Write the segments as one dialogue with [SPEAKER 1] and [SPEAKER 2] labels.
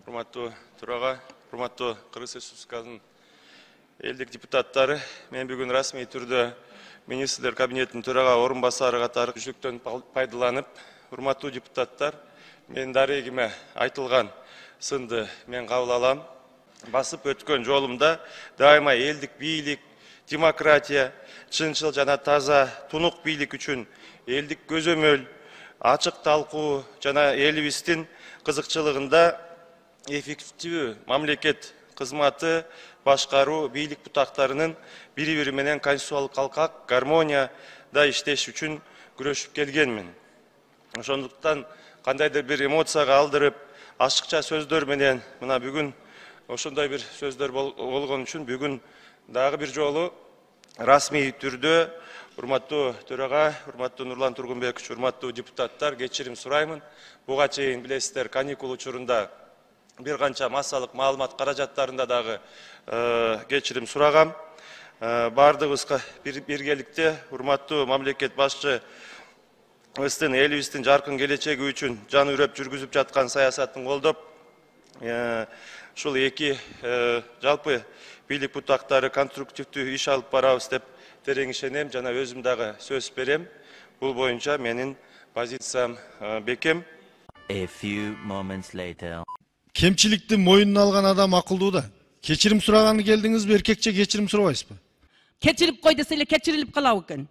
[SPEAKER 1] Урматтуу Төрага, урматтуу Кыргыз Республикасынын элдик депутаттары, мен бүгүн расмий түрдө министрлер кабинетинин төрага орун басары катары мүмкүнчүлүктөн пайдаланып, урматтуу депутаттар, мен дарегиме айтылган сынды мен кабыл алам. Басып өткөн жолумда дайыма элдик бийлик, демократия, чынчыл жана таза, тунук бийлик үчүн элдик көзөмөл, ачык талкуу жана элибиздин кызыкчылыгында эффективдүү мамлекет кызматы башкаруу бийлик бутактарынын бири-бири менен конституциялык калкак, гармонияда иштеш үчүн күрөшүп келгенмин. Ошондуктан кандайдыр бир эмоцияга алдырып, ашыкча сөздөр менен мына бүгүн ошондой бир сөздөр болгон үчүн бүгүн дагы бир жолу расмий түрдө урматтуу Төрага, урматтуу Нурлан Тургунбекович, урматтуу депутаттар, кечирим сураймын. Буга чейин билесиздер, каникул учурунда бир канча массалык маалымат каражаттарында дагы кечирим сурагам. Бардыгыбызга биргеликте урматтуу мамлекет башчыбыздын элибиздин жаркын келечеги үчүн жан үрөп жүргүзүп жаткан саясатын колдоп, ушул эки жалпы бийлик бутактары конструктивдүү иш алып барабыз деп терең ишенем жана өзүм дагы сөз берем. Бул боюнча менин позициям бекем.
[SPEAKER 2] Кемчиликти мойнуна алган адам акылдуу да. Кечирим сураганы келдиңизби, эркекче кечирим сурабайсызбы?
[SPEAKER 3] Кечирип кой десе эле кечирилип калабы экен.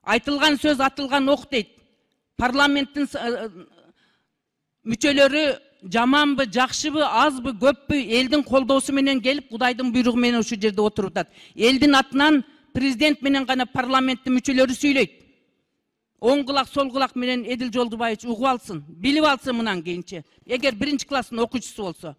[SPEAKER 3] Айтылган сөз атылган ок дейт. Парламенттин мүчөлөрү жаманбы, жакшыбы, азбы, көппү элдин колдоосу менен келип, Кудайдын буйругу менен ушул жерде отуруп атат. Элдин атынан президент менен гана парламенттин мүчөлөрү сүйлөйт. Оң кулак, сол кулак менен Эдил Жолдубаевич угуп алсын, билип алсын мындан кийинчи. Эгер биринчи класстын окуучусу болсо.